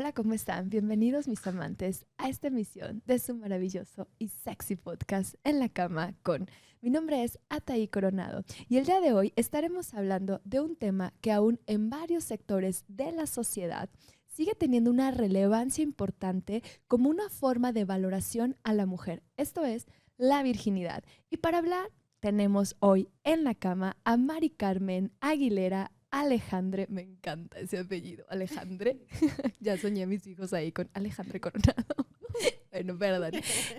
Hola, ¿cómo están? Bienvenidos mis amantes a esta emisión de su maravilloso y sexy podcast En la Cama con. Mi nombre es Ataí Coronado y el día de hoy estaremos hablando de un tema que aún en varios sectores de la sociedad sigue teniendo una relevancia importante como una forma de valoración a la mujer. Esto es la virginidad. Y para hablar tenemos hoy en la cama a Mari Carmen Aguilera Alejandre, me encanta ese apellido, Alejandre. Ya soñé a mis hijos ahí con Alejandre Coronado. Bueno, perdón.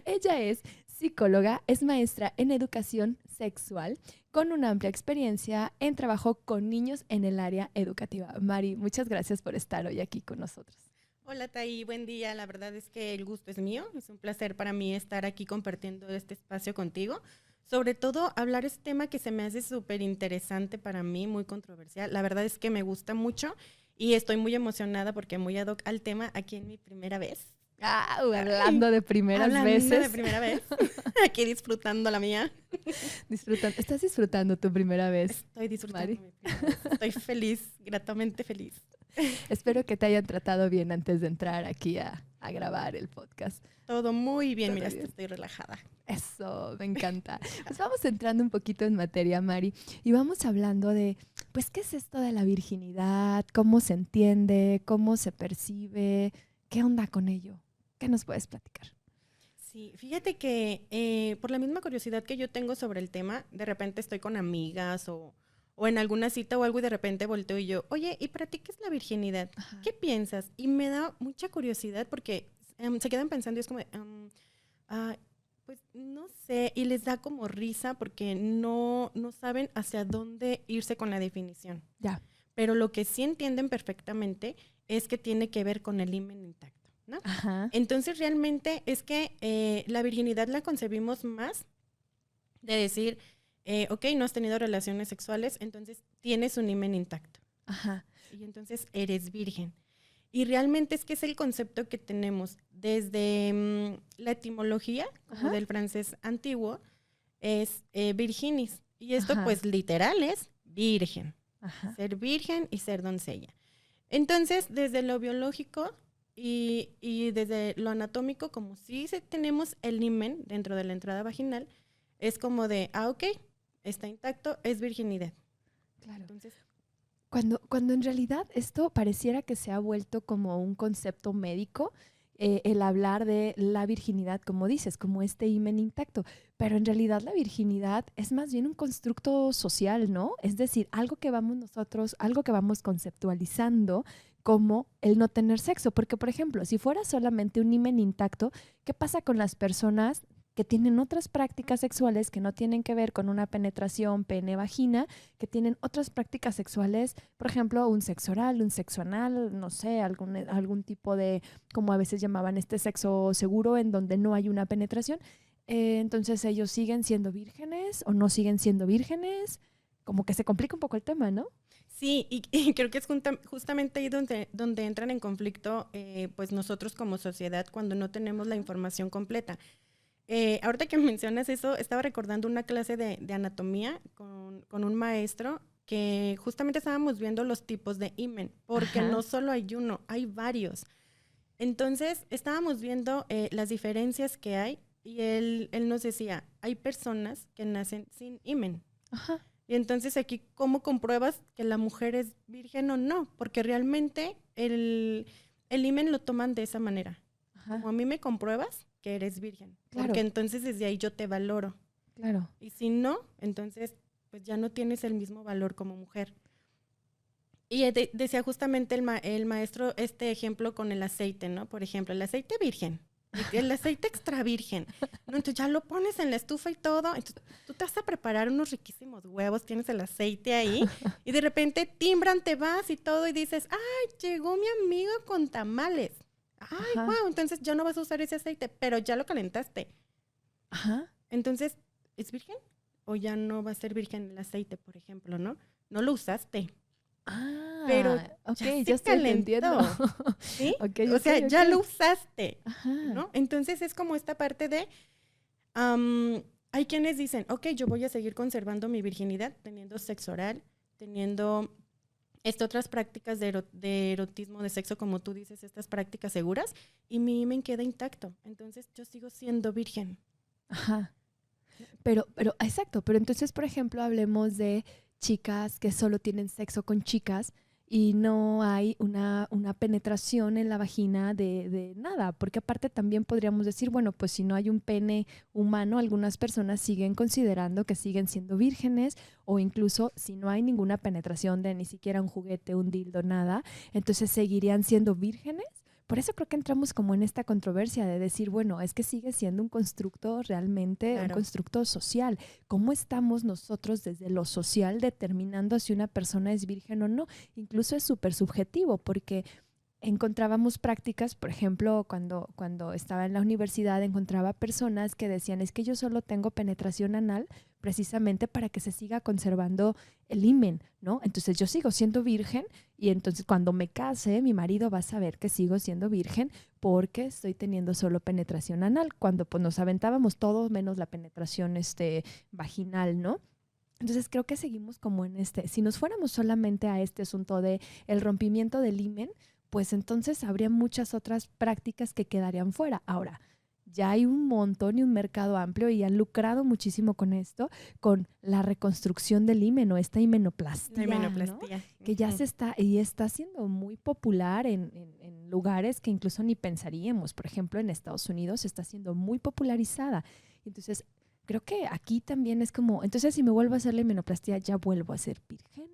Ella es psicóloga, es maestra en educación sexual, con una amplia experiencia en trabajo con niños en el área educativa. Mari, muchas gracias por estar hoy aquí con nosotros. Hola, Taí, buen día. La verdad es que el gusto es mío. Es un placer para mí estar aquí compartiendo este espacio contigo. Sobre todo, hablar este tema que se me hace súper interesante para mí, muy controversial. La verdad es que me gusta mucho y estoy muy emocionada porque muy ad hoc al tema aquí en mi primera vez. Hablando de primeras veces. Hablando de primera vez. Aquí disfrutando la mía. ¿Estás disfrutando tu primera vez? Estoy disfrutando Mari. mi primera vez. Estoy feliz, gratamente feliz. Espero que te hayan tratado bien antes de entrar aquí a grabar el podcast. Todo muy bien, Todo mira, bien. estoy relajada. Eso, me encanta. Pues vamos entrando un poquito en materia, Mari, y vamos hablando de, pues, ¿qué es esto de la virginidad? ¿Cómo se entiende? ¿Cómo se percibe? ¿Qué onda con ello? ¿Qué nos puedes platicar? Sí, fíjate que por la misma curiosidad que yo tengo sobre el tema, de repente estoy con amigas o en alguna cita o algo y de repente volteo y yo, oye, ¿y para ti qué es la virginidad? Ajá. ¿Qué piensas? Y me da mucha curiosidad porque se quedan pensando y es como, pues no sé, y les da como risa porque no saben hacia dónde irse con la definición. Ya. Pero lo que sí entienden perfectamente es que tiene que ver con el himen intacto, ¿no? Ajá. Entonces realmente es que la virginidad la concebimos más de decir, ok, no has tenido relaciones sexuales, entonces tienes un himen intacto. Ajá. Y entonces eres virgen. Y realmente es que es el concepto que tenemos desde la etimología, como del francés antiguo, es virginis. Y esto Ajá. pues literal es virgen. Ajá. Ser virgen y ser doncella. Entonces, desde lo biológico y desde lo anatómico, como si tenemos el himen dentro de la entrada vaginal, es como de, ok, está intacto, es virginidad. Claro. Entonces, Cuando en realidad esto pareciera que se ha vuelto como un concepto médico, el hablar de la virginidad, como dices, como este himen intacto, pero en realidad la virginidad es más bien un constructo social, ¿no? Es decir, algo que vamos nosotros, algo que vamos conceptualizando como el no tener sexo, porque por ejemplo, si fuera solamente un himen intacto, ¿qué pasa con las personas que tienen otras prácticas sexuales que no tienen que ver con una penetración pene-vagina, que tienen otras prácticas sexuales, por ejemplo, un sexo oral, un sexo anal, no sé, algún tipo de, como a veces llamaban este sexo seguro, en donde no hay una penetración? Entonces ellos siguen siendo vírgenes o no siguen siendo vírgenes, como que se complica un poco el tema, ¿no? sí, y creo que es justamente ahí donde entran en conflicto pues nosotros como sociedad cuando no tenemos la información completa. Ahorita que mencionas eso, estaba recordando una clase de anatomía con un maestro que justamente estábamos viendo los tipos de himen, porque Ajá. no solo hay uno, hay varios. Entonces, estábamos viendo las diferencias que hay y él nos decía, hay personas que nacen sin himen. Ajá. Y entonces aquí, ¿cómo compruebas que la mujer es virgen o no? Porque realmente el himen lo toman de esa manera. Ajá. Como a mí me compruebas que eres virgen. Claro. Porque entonces desde ahí yo te valoro. Claro. Y si no, entonces pues ya no tienes el mismo valor como mujer. Y decía justamente el maestro este ejemplo con el aceite, ¿no? Por ejemplo, el aceite virgen, el aceite extra virgen, ¿no? Entonces ya lo pones en la estufa y todo, entonces tú te vas a preparar unos riquísimos huevos, tienes el aceite ahí y de repente timbran, te vas y todo y dices, ¡ay, llegó mi amigo con tamales! ¡Ay, Ajá. wow! Entonces ya no vas a usar ese aceite, pero ya lo calentaste. Ajá. Entonces, ¿es virgen? O ya no va a ser virgen el aceite, por ejemplo, ¿no? No lo usaste. Pero Ok, ya ya se estoy entendiendo. calentó, ¿sí? Okay, O sea, ya lo ok. usaste, Ajá. ¿no? Entonces es como esta parte de, hay quienes dicen, ok, yo voy a seguir conservando mi virginidad, teniendo sexo oral, teniendo otras prácticas de erotismo, de sexo, como tú dices, estas prácticas seguras, y mi himen queda intacto. Entonces yo sigo siendo virgen. Ajá. Pero, exacto, pero entonces, por ejemplo, hablemos de chicas que solo tienen sexo con chicas y no hay una penetración en la vagina de nada, porque aparte también podríamos decir, bueno, pues si no hay un pene humano, algunas personas siguen considerando que siguen siendo vírgenes, o incluso si no hay ninguna penetración de ni siquiera un juguete, un dildo, nada, entonces seguirían siendo vírgenes. Por eso creo que entramos como en esta controversia de decir, bueno, es que sigue siendo un constructo realmente, Claro. un constructo social. ¿Cómo estamos nosotros desde lo social determinando si una persona es virgen o no? Incluso es súper subjetivo porque encontrábamos prácticas, por ejemplo, cuando estaba en la universidad, encontraba personas que decían, es que yo solo tengo penetración anal precisamente para que se siga conservando el himen, ¿no? Entonces yo sigo siendo virgen y entonces cuando me case, mi marido va a saber que sigo siendo virgen porque estoy teniendo solo penetración anal, cuando pues nos aventábamos todo menos la penetración vaginal, ¿no? Entonces creo que seguimos como en si nos fuéramos solamente a este asunto de el rompimiento del himen, pues entonces habría muchas otras prácticas que quedarían fuera. Ahora, ya hay un montón y un mercado amplio y han lucrado muchísimo con esto, con la reconstrucción del himen o esta himenoplastia, La himenoplastia. ¿no? Que ya se está siendo muy popular en lugares que incluso ni pensaríamos. Por ejemplo, en Estados Unidos está siendo muy popularizada. Entonces, creo que aquí también es como, entonces si me vuelvo a hacer la himenoplastia, ¿ya vuelvo a ser virgen?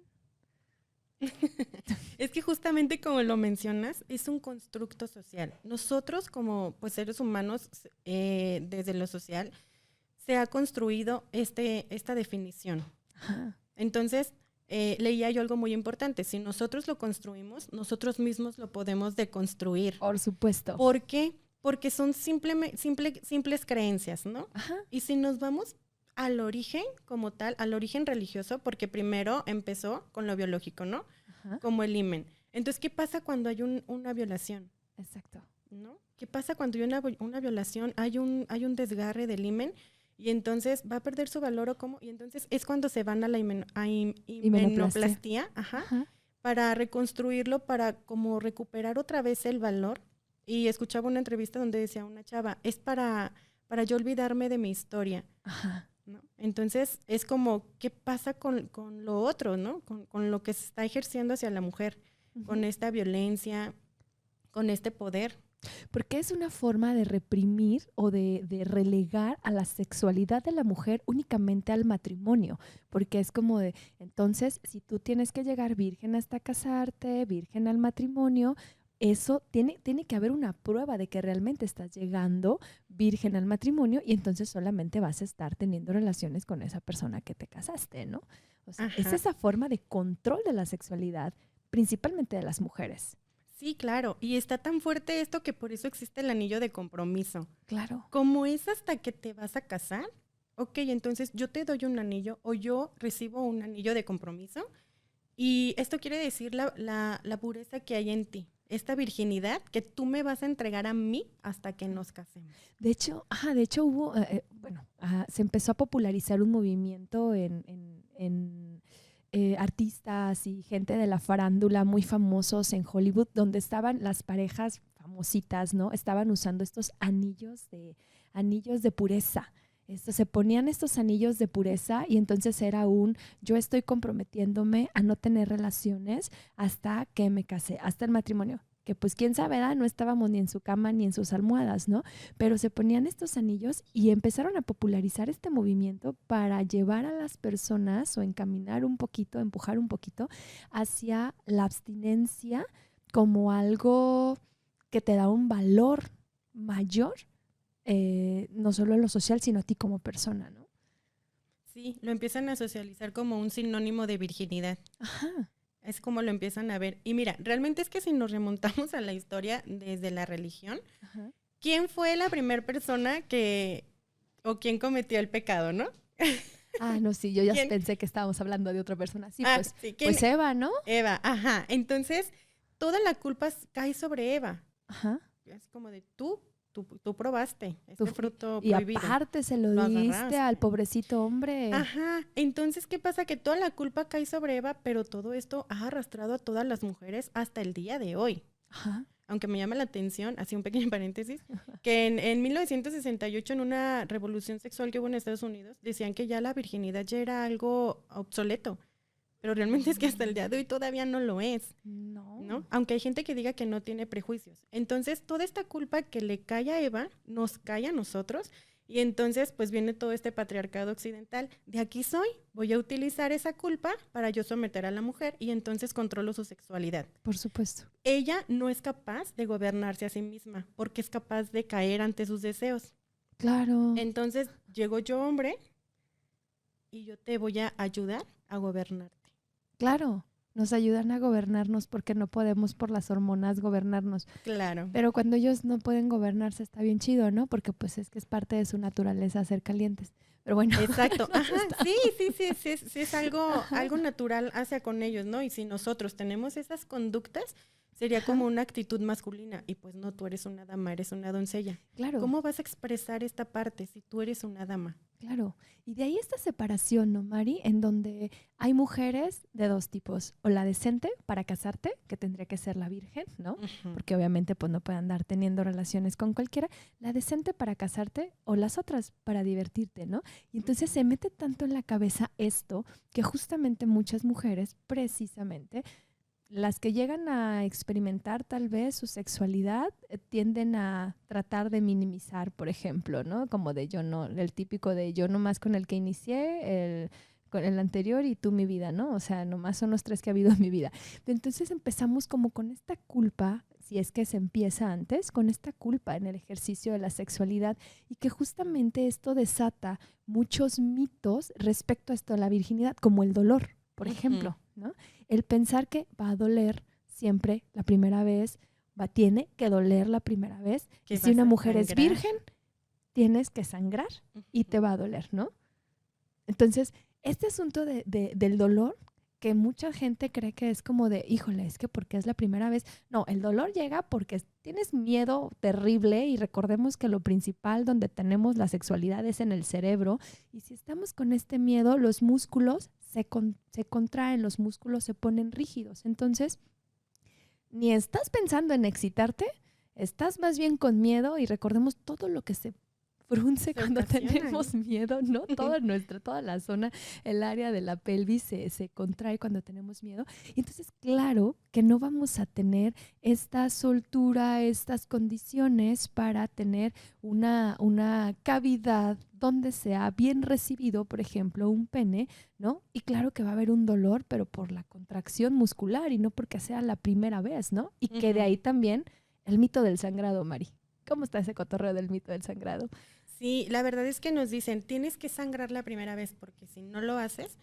Es que justamente como lo mencionas, es un constructo social. Nosotros como pues, seres humanos, desde lo social, se ha construido esta definición. Ajá. Entonces, leía yo algo muy importante. Si nosotros lo construimos, nosotros mismos lo podemos deconstruir. Por supuesto. ¿Por qué? Porque son simples creencias, ¿no? Ajá. Y si nos vamos al origen como tal, al origen religioso, porque primero empezó con lo biológico, ¿no? Ajá. Como el himen. Entonces, ¿qué pasa cuando hay una violación? Exacto. ¿No? ¿Qué pasa cuando hay una violación? Hay un desgarre del himen y entonces va a perder su valor o cómo. Y entonces es cuando se van a la himenoplastia, Ajá. para reconstruirlo, para como recuperar otra vez el valor. Y escuchaba una entrevista donde decía una chava, es para yo olvidarme de mi historia. Ajá. ¿No? Entonces es como, ¿qué pasa con lo otro, ¿no? Con lo que se está ejerciendo hacia la mujer, con esta violencia, con este poder. Porque es una forma de reprimir o de relegar a la sexualidad de la mujer únicamente al matrimonio, porque es como de, entonces, si tú tienes que llegar virgen hasta casarte, virgen al matrimonio, eso tiene que haber una prueba de que realmente estás llegando virgen al matrimonio y entonces solamente vas a estar teniendo relaciones con esa persona que te casaste, ¿no? O sea, es esa forma de control de la sexualidad, principalmente de las mujeres. Sí, claro. Y está tan fuerte esto que por eso existe el anillo de compromiso. Claro. Como es hasta que te vas a casar, ok, entonces yo te doy un anillo o yo recibo un anillo de compromiso y esto quiere decir la pureza que hay en ti. Esta virginidad que tú me vas a entregar a mí hasta que nos casemos. De hecho hubo, se empezó a popularizar un movimiento en artistas y gente de la farándula muy famosos en Hollywood, donde estaban las parejas famositas, ¿no? Estaban usando estos anillos de pureza. Se ponían estos anillos de pureza y entonces era yo estoy comprometiéndome a no tener relaciones hasta que me casé, hasta el matrimonio. Que pues quién sabe, ¿verdad? No estábamos ni en su cama ni en sus almohadas, ¿no? Pero se ponían estos anillos y empezaron a popularizar este movimiento para llevar a las personas o encaminar un poquito, empujar un poquito hacia la abstinencia como algo que te da un valor mayor, no solo en lo social, sino a ti como persona, ¿no? Sí, lo empiezan a socializar como un sinónimo de virginidad. Ajá. Es como lo empiezan a ver. Y mira, realmente es que si nos remontamos a la historia desde la religión, Ajá. ¿Quién fue la primera persona o quién cometió el pecado, no? Ah, no, sí, yo ya ¿Quién? Pensé que estábamos hablando de otra persona. Sí, sí, pues Eva, ¿no? Eva, ajá. Entonces, toda la culpa cae sobre Eva. Ajá. Es como de tú tú probaste este fruto y prohibido. aparte se lo diste agarraste al pobrecito hombre. Ajá, entonces, ¿qué pasa? Que toda la culpa cae sobre Eva, pero todo esto ha arrastrado a todas las mujeres hasta el día de hoy. Ajá. Aunque me llama la atención, así un pequeño paréntesis, que en 1968, en una revolución sexual que hubo en Estados Unidos, decían que ya la virginidad ya era algo obsoleto. Pero realmente es que hasta el día de hoy todavía no lo es, ¿no? Aunque hay gente que diga que no tiene prejuicios. Entonces, toda esta culpa que le cae a Eva, nos cae a nosotros, y entonces, pues viene todo este patriarcado occidental. De aquí soy, voy a utilizar esa culpa para yo someter a la mujer, y entonces controlo su sexualidad. Por supuesto. Ella no es capaz de gobernarse a sí misma, porque es capaz de caer ante sus deseos. Claro. Entonces, llego yo, hombre, y yo te voy a ayudar a gobernarte. Claro, nos ayudan a gobernarnos porque no podemos por las hormonas gobernarnos. Claro. Pero cuando ellos no pueden gobernarse está bien chido, ¿no? Porque pues es que es parte de su naturaleza ser calientes. Pero bueno. Exacto. Ajá. Sí, es algo natural hacia con ellos, ¿no? Y si nosotros tenemos esas conductas, sería como una actitud masculina. Y pues no, tú eres una dama, eres una doncella. Claro. ¿Cómo vas a expresar esta parte si tú eres una dama? Claro. Y de ahí esta separación, ¿no, Mari? En donde hay mujeres de dos tipos. O la decente para casarte, que tendría que ser la virgen, ¿no? Uh-huh. Porque obviamente pues no puede andar teniendo relaciones con cualquiera. La decente para casarte o las otras para divertirte, ¿no? Y entonces se mete tanto en la cabeza esto que justamente muchas mujeres, precisamente, las que llegan a experimentar tal vez su sexualidad tienden a tratar de minimizar, por ejemplo, ¿no? Como de yo no, el típico de yo nomás con el que inicié, con el anterior y tú mi vida, ¿no? O sea, nomás son los 3 que ha habido en mi vida. Entonces empezamos como con esta culpa, si es que se empieza antes, con esta culpa en el ejercicio de la sexualidad y que justamente esto desata muchos mitos respecto a esto de la virginidad, como el dolor, por ejemplo, ¿no? El pensar que va a doler siempre la primera vez, tiene que doler la primera vez. Y si una mujer es virgen, tienes que sangrar y te va a doler, ¿no? Entonces, este asunto del dolor, que mucha gente cree que es como de, híjole, es que porque es la primera vez. No, el dolor llega porque tienes miedo terrible y recordemos que lo principal donde tenemos la sexualidad es en el cerebro. Y si estamos con este miedo, los músculos se contraen, los músculos se ponen rígidos. Entonces, ni estás pensando en excitarte, estás más bien con miedo y recordemos todo lo que se frunce cuando tenemos miedo, ¿no? Toda la zona, el área de la pelvis se contrae cuando tenemos miedo. Y entonces, claro que no vamos a tener esta soltura, estas condiciones para tener una cavidad donde sea bien recibido, por ejemplo, un pene, ¿no? Y claro que va a haber un dolor, pero por la contracción muscular y no porque sea la primera vez, ¿no? Y que de ahí también el mito del sangrado, Mari. ¿Cómo está ese cotorreo del mito del sangrado? Sí, la verdad es que nos dicen, tienes que sangrar la primera vez, porque si no lo haces,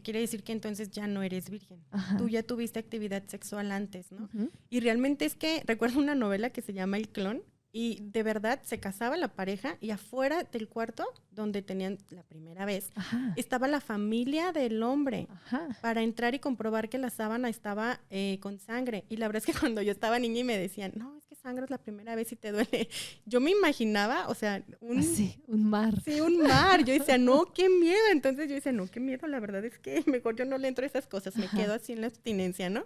quiere decir que entonces ya no eres virgen. Ajá. Tú ya tuviste actividad sexual antes, ¿no? Uh-huh. Y realmente es que recuerdo una novela que se llama El Clon, y de verdad se casaba la pareja y afuera del cuarto donde tenían la primera vez, ajá, estaba la familia del hombre, ajá, para entrar y comprobar que la sábana estaba con sangre. Y la verdad es que cuando yo estaba niña y me decían, no, es que sangras la primera vez y te duele, yo me imaginaba, o sea, un mar. Sí, un mar. Yo decía, no, qué miedo. Entonces yo decía, no, qué miedo, la verdad es que mejor yo no le entro a esas cosas, me quedo así en la abstinencia, ¿no?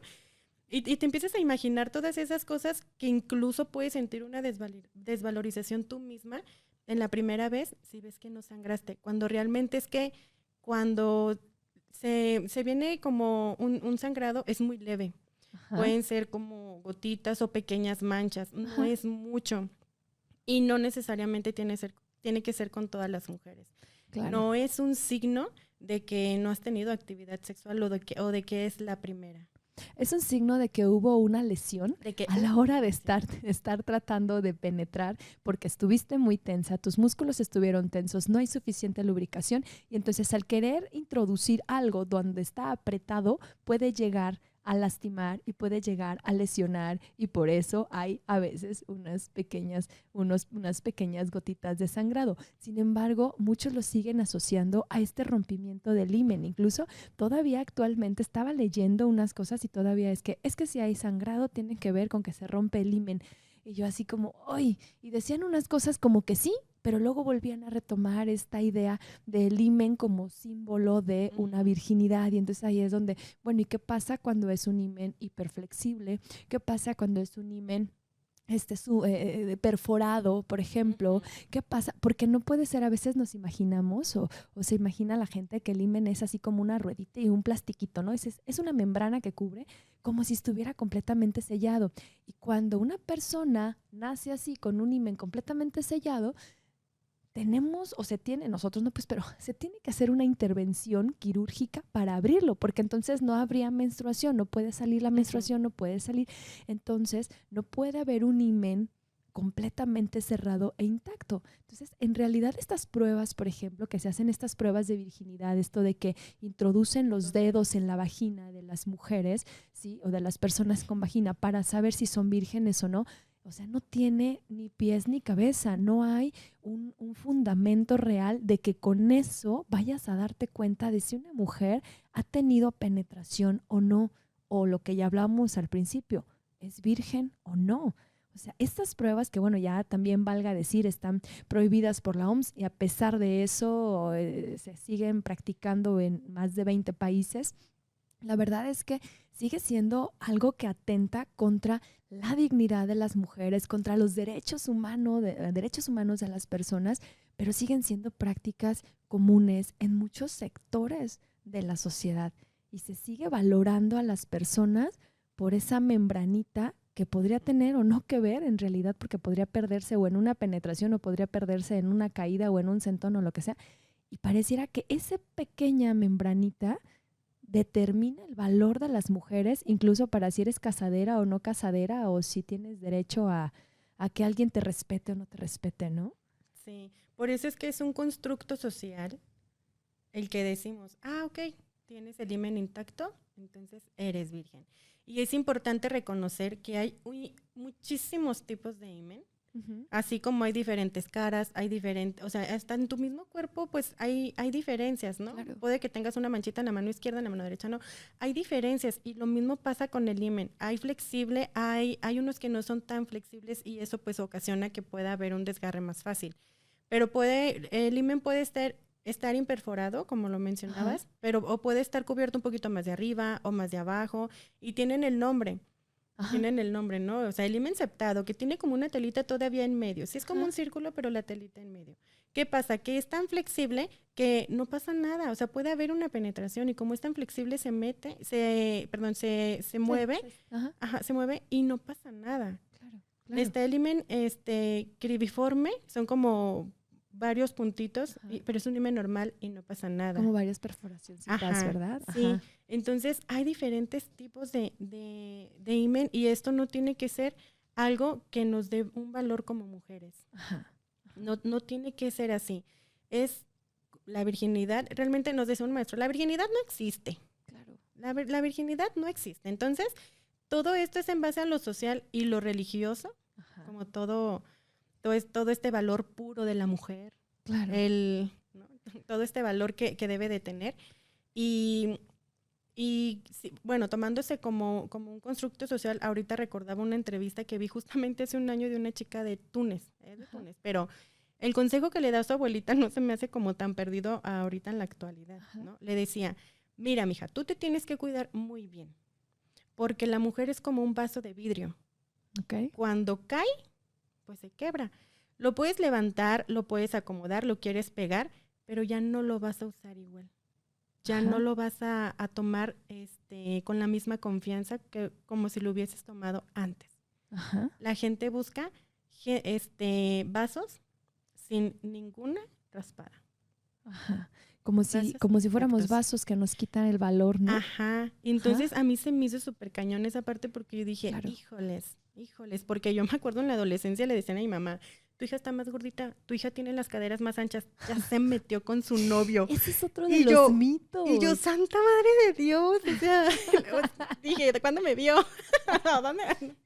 Y te empiezas a imaginar todas esas cosas que incluso puedes sentir una desvalorización tú misma en la primera vez si ves que no sangraste. Cuando realmente es que cuando se viene como un sangrado es muy leve. Ajá. Pueden ser como gotitas o pequeñas manchas. No, ajá, es mucho. Y no necesariamente tiene que ser con todas las mujeres. Claro. No es un signo de que no has tenido actividad sexual o de que es la primera. Es un signo de que hubo una lesión a la hora de estar tratando de penetrar porque estuviste muy tensa, tus músculos estuvieron tensos, no hay suficiente lubricación y entonces al querer introducir algo donde está apretado puede llegar a lastimar y puede llegar a lesionar y por eso hay a veces unas pequeñas gotitas de sangrado. Sin embargo, muchos lo siguen asociando a este rompimiento del himen. Incluso todavía actualmente estaba leyendo unas cosas y todavía es que si hay sangrado tiene que ver con que se rompe el himen. Y yo así como, ¡ay! Y decían unas cosas como que sí, pero luego volvían a retomar esta idea del himen como símbolo de una virginidad. Y entonces ahí es donde, bueno, ¿y qué pasa cuando es un himen hiperflexible? ¿Qué pasa cuando es un himen perforado, por ejemplo? ¿Qué pasa? Porque no puede ser, a veces nos imaginamos o se imagina la gente que el himen es así como una ruedita y un plastiquito, ¿no? Es una membrana que cubre como si estuviera completamente sellado. Y cuando una persona nace así con un himen completamente sellado, tenemos o se tiene, nosotros no, pues, pero se tiene que hacer una intervención quirúrgica para abrirlo, porque entonces no habría menstruación, no puede salir la menstruación, no puede salir, entonces no puede haber un himen completamente cerrado e intacto. Entonces, en realidad estas pruebas, por ejemplo, que se hacen estas pruebas de virginidad, esto de que introducen los dedos en la vagina de las mujeres, ¿sí? O de las personas con vagina para saber si son vírgenes o no, o sea, no tiene ni pies ni cabeza, no hay un fundamento real de que con eso vayas a darte cuenta de si una mujer ha tenido penetración o no, o lo que ya hablamos al principio, ¿es virgen o no? O sea, estas pruebas que, bueno, ya también valga decir, están prohibidas por la OMS y a pesar de eso se siguen practicando en más de 20 países. La verdad es que sigue siendo algo que atenta contra la dignidad de las mujeres, contra los derechos humanos de las personas, pero siguen siendo prácticas comunes en muchos sectores de la sociedad y se sigue valorando a las personas por esa membranita que podría tener o no que ver en realidad, porque podría perderse o en una penetración o podría perderse en una caída o en un sentón o lo que sea, y pareciera que esa pequeña membranita determina el valor de las mujeres, incluso para si eres casadera o no casadera, o si tienes derecho a que alguien te respete o no te respete, ¿no? Sí, por eso es que es un constructo social el que decimos, ok, tienes el himen intacto, entonces eres virgen. Y es importante reconocer que hay muchísimos tipos de himen. Así como hay diferentes caras, hay diferentes, o sea, hasta en tu mismo cuerpo, pues hay diferencias, ¿no? Claro. Puede que tengas una manchita en la mano izquierda, en la mano derecha, no. Hay diferencias y lo mismo pasa con el himen. Hay flexible, hay unos que no son tan flexibles y eso pues ocasiona que pueda haber un desgarre más fácil. Pero el himen puede estar imperforado, como lo mencionabas, o puede estar cubierto un poquito más de arriba o más de abajo y tienen el nombre. Tienen el nombre, ¿no? O sea, el himen septado, que tiene como una telita todavía en medio. Sí es como un círculo, pero la telita en medio. ¿Qué pasa? Que es tan flexible que no pasa nada. O sea, puede haber una penetración y como es tan flexible se mueve. Se mueve y no pasa nada. Claro. Está el himen cribiforme, son como varios puntitos, pero es un himen normal y no pasa nada. Como varias perforaciones, ¿verdad? Sí, entonces hay diferentes tipos de himen y esto no tiene que ser algo que nos dé un valor como mujeres. No tiene que ser así. Es la virginidad, realmente nos decía un maestro, la virginidad no existe. Claro. La virginidad no existe. Entonces, todo esto es en base a lo social y lo religioso, como todo este valor puro de la mujer, claro. ¿no? Todo este valor que debe de tener. Y sí, bueno, tomándose como un constructo social, ahorita recordaba una entrevista que vi justamente hace un año de una chica de Túnez, pero el consejo que le da a su abuelita no se me hace como tan perdido ahorita en la actualidad, ¿no? Le decía, mira, mija, tú te tienes que cuidar muy bien, porque la mujer es como un vaso de vidrio. Okay. Cuando cae, pues se quebra. Lo puedes levantar, lo puedes acomodar, lo quieres pegar, pero ya no lo vas a usar igual. Ya no lo vas a tomar con la misma confianza que como si lo hubieses tomado antes. La gente busca vasos sin ninguna raspada. Como si fuéramos vasos que nos quitan el valor, ¿no? Entonces a mí se me hizo súper cañón esa parte porque yo dije, claro. híjoles, porque yo me acuerdo en la adolescencia le decían a mi mamá, tu hija está más gordita, tu hija tiene las caderas más anchas, ya se metió con su novio. Ese es otro de los mitos. Y yo, santa madre de Dios, o sea, dije, ¿cuándo me vio? ¿Dónde?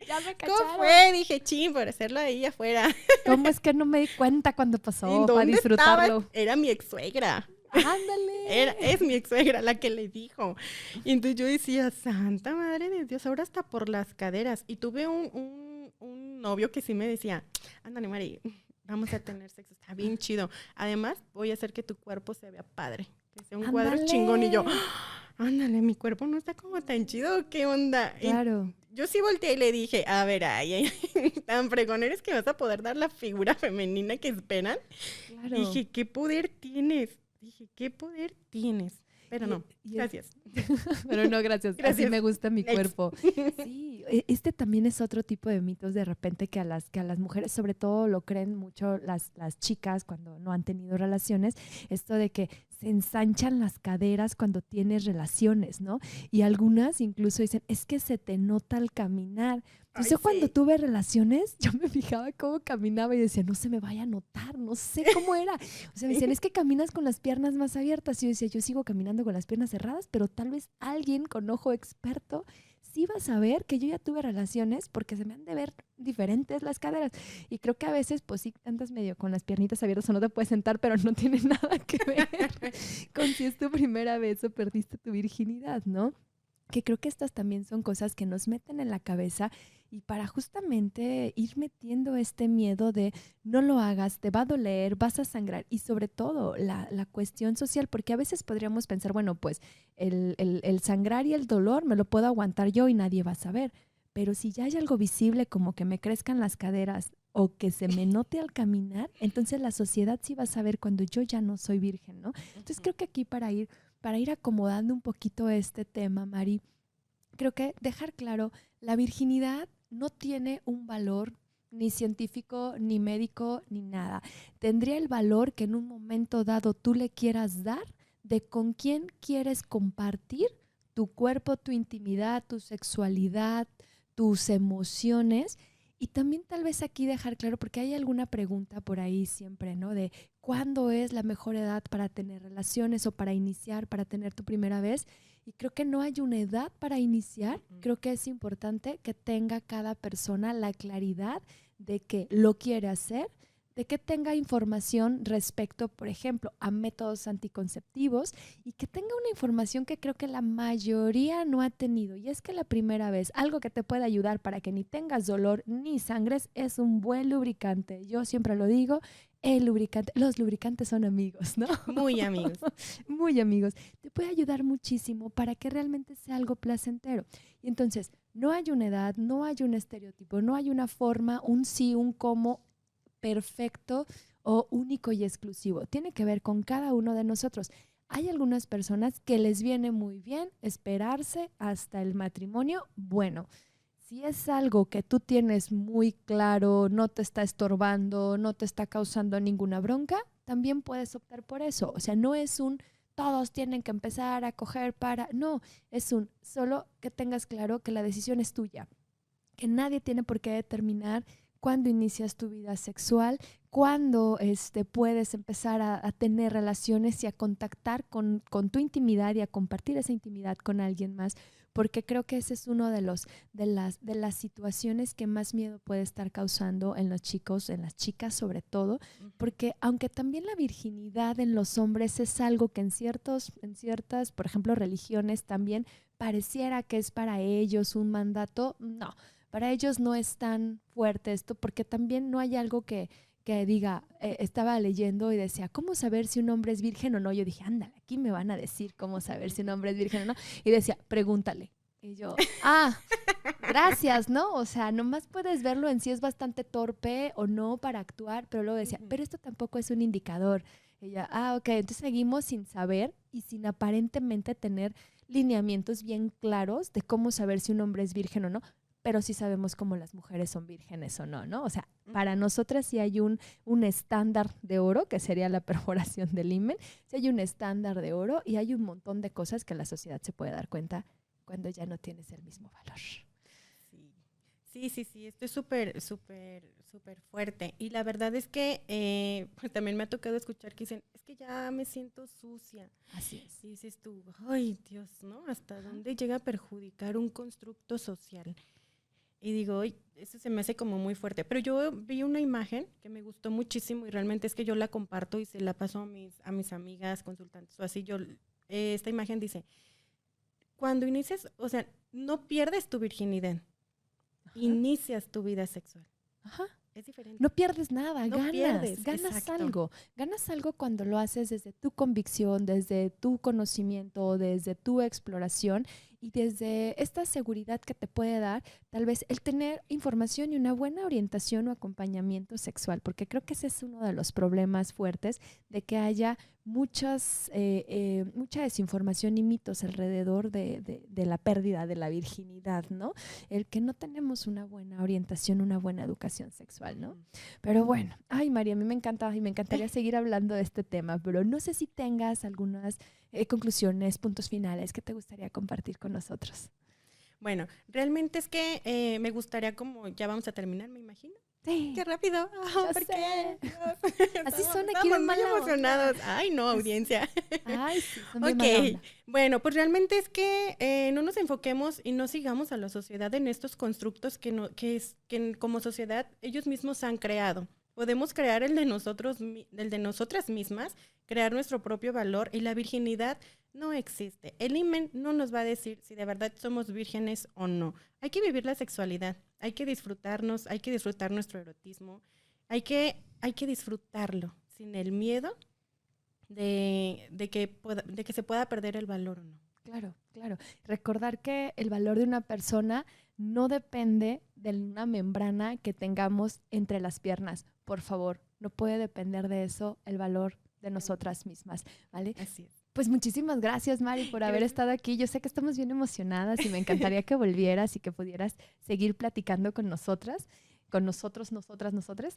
Ya me cacharon. ¿Cómo fue? Dije, por hacerlo ahí afuera. ¿Cómo es que no me di cuenta cuando pasó para disfrutarlo? Era mi ex-suegra. ¡Ándale! Es mi ex-suegra la que le dijo. Y entonces yo decía, santa madre de Dios, ahora hasta por las caderas. Y tuve un novio que sí me decía, ándale, Mari, vamos a tener sexo, está bien chido. Además, voy a hacer que tu cuerpo se vea padre, que sea un cuadro chingón. Y yo, ándale, mi cuerpo no está como tan chido, ¿qué onda? Claro. Y yo sí volteé y le dije, a ver, ay, tan fregón eres que vas a poder dar la figura femenina que esperan. Claro. Dije, ¿qué poder tienes? Pero no, gracias. Pero no, gracias. Así me gusta mi cuerpo. Sí, este también es otro tipo de mitos de repente que a las mujeres, sobre todo lo creen mucho las chicas cuando no han tenido relaciones, esto de que se ensanchan las caderas cuando tienes relaciones, ¿no? Y algunas incluso dicen, es que se te nota al caminar. Entonces yo cuando tuve relaciones, yo me fijaba cómo caminaba y decía, no se me vaya a notar, no sé cómo era. O sea, me decían, es que caminas con las piernas más abiertas. Y yo decía, yo sigo caminando con las piernas cerradas, pero tal vez alguien con ojo experto sí va a saber que yo ya tuve relaciones porque se me han de ver diferentes las caderas. Y creo que a veces, pues sí, andas medio con las piernitas abiertas o no te puedes sentar, pero no tiene nada que ver con si es tu primera vez o perdiste tu virginidad, ¿no? Que creo que estas también son cosas que nos meten en la cabeza y para justamente ir metiendo este miedo de no lo hagas, te va a doler, vas a sangrar y sobre todo la cuestión social, porque a veces podríamos pensar, bueno, pues el sangrar y el dolor me lo puedo aguantar yo y nadie va a saber, pero si ya hay algo visible como que me crezcan las caderas o que se me note al caminar, entonces la sociedad sí va a saber cuando yo ya no soy virgen, ¿no? Entonces creo que aquí para ir acomodando un poquito este tema, Mari, creo que dejar claro, la virginidad no tiene un valor ni científico, ni médico, ni nada. Tendría el valor que en un momento dado tú le quieras dar de con quién quieres compartir tu cuerpo, tu intimidad, tu sexualidad, tus emociones. Y también tal vez aquí dejar claro, porque hay alguna pregunta por ahí siempre, ¿no? De cuándo es la mejor edad para tener relaciones o para iniciar, para tener tu primera vez. Y creo que no hay una edad para iniciar. Creo que es importante que tenga cada persona la claridad de que lo quiere hacer, de que tenga información respecto, por ejemplo, a métodos anticonceptivos y que tenga una información que creo que la mayoría no ha tenido. Y es que la primera vez, algo que te puede ayudar para que ni tengas dolor ni sangres es un buen lubricante. Yo siempre lo digo, los lubricantes son amigos, ¿no? Muy amigos. Muy amigos. Te puede ayudar muchísimo para que realmente sea algo placentero. Y entonces, no hay una edad, no hay un estereotipo, no hay una forma, un sí, un cómo perfecto o único y exclusivo. Tiene que ver con cada uno de nosotros. Hay algunas personas que les viene muy bien esperarse hasta el matrimonio. Bueno, si es algo que tú tienes muy claro, no te está estorbando, no te está causando ninguna bronca, también puedes optar por eso. O sea, no es un todos tienen que empezar a coger para... No, es un solo que tengas claro que la decisión es tuya, que nadie tiene por qué determinar cuándo inicias tu vida sexual, cuándo puedes empezar a tener relaciones y a contactar con tu intimidad y a compartir esa intimidad con alguien más, porque creo que ese es uno de las situaciones que más miedo puede estar causando en los chicos, en las chicas sobre todo, porque aunque también la virginidad en los hombres es algo que en ciertas, por ejemplo, religiones también pareciera que es para ellos un mandato, no. Para ellos no es tan fuerte esto porque también no hay algo que diga, estaba leyendo y decía, ¿cómo saber si un hombre es virgen o no? Yo dije, ándale, aquí me van a decir cómo saber si un hombre es virgen o no. Y decía, pregúntale. Y yo, gracias, ¿no? O sea, nomás puedes verlo en si es bastante torpe o no para actuar, pero luego decía, pero esto tampoco es un indicador. Y ella, ok, entonces seguimos sin saber y sin aparentemente tener lineamientos bien claros de cómo saber si un hombre es virgen o no, pero sí sabemos cómo las mujeres son vírgenes o no, ¿no? O sea, para nosotras sí hay un estándar de oro, que sería la perforación del himen, sí hay un estándar de oro y hay un montón de cosas que la sociedad se puede dar cuenta cuando ya no tienes el mismo valor. Sí, esto es súper fuerte. Y la verdad es que pues también me ha tocado escuchar que dicen, es que ya me siento sucia. Así es. Y dices tú, ay Dios, ¿no? ¿Hasta dónde llega a perjudicar un constructo social? Y digo, eso se me hace como muy fuerte. Pero yo vi una imagen que me gustó muchísimo y realmente es que yo la comparto y se la paso a mis amigas, consultantes o así. Esta imagen dice, cuando inicias, o sea, no pierdes tu virginidad. inicias tu vida sexual. Ajá. Es diferente. No pierdes nada, No ganas pierdes, exacto. algo. Ganas algo cuando lo haces desde tu convicción, desde tu conocimiento, desde tu exploración y desde esta seguridad que te puede dar tal vez el tener información y una buena orientación o acompañamiento sexual, porque creo que ese es uno de los problemas fuertes de que haya mucha desinformación y mitos alrededor de la pérdida de la virginidad, ¿no? El que no tenemos una buena orientación, una buena educación sexual, ¿no? Pero bueno, ay María, a mí me encanta y me encantaría seguir hablando de este tema, pero no sé si tengas algunas conclusiones, puntos finales que te gustaría compartir con nosotros. Bueno, realmente es que me gustaría como, ya vamos a terminar, me imagino. Sí. ¡Qué rápido! Oh, ¿por qué? Así son aquí de muy mala emocionados. onda. Ay, no, audiencia. Ay, sí, son de mala onda. Bueno, pues realmente es que no nos enfoquemos y no sigamos a la sociedad en estos constructos que como sociedad ellos mismos han creado. Podemos crear el de nosotras mismas, crear nuestro propio valor y la virginidad no existe. El himen no nos va a decir si de verdad somos vírgenes o no. Hay que vivir la sexualidad, hay que disfrutarnos, hay que disfrutar nuestro erotismo, hay que disfrutarlo sin el miedo de que se pueda perder el valor o no. Claro, claro. Recordar que el valor de una persona no depende de una membrana que tengamos entre las piernas. Por favor, no puede depender de eso el valor de nosotras mismas, ¿vale? Así es. Pues muchísimas gracias, Mari, por haber estado aquí. Yo sé que estamos bien emocionadas y me encantaría que volvieras y que pudieras seguir platicando con nosotras, con nosotros, nosotras, nosotres.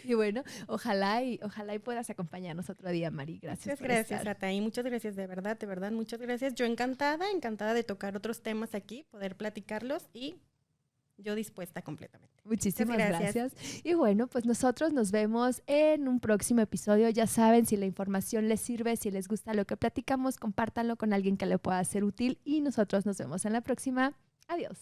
Y bueno, ojalá y puedas acompañarnos otro día, Mari. Gracias. Muchas gracias, Ataí. Muchas gracias, de verdad, muchas gracias. Yo encantada de tocar otros temas aquí, poder platicarlos y yo dispuesta completamente. Muchísimas gracias. Y bueno, pues nosotros nos vemos en un próximo episodio. Ya saben, si la información les sirve, si les gusta lo que platicamos, compártanlo con alguien que le pueda ser útil y nosotros nos vemos en la próxima. Adiós.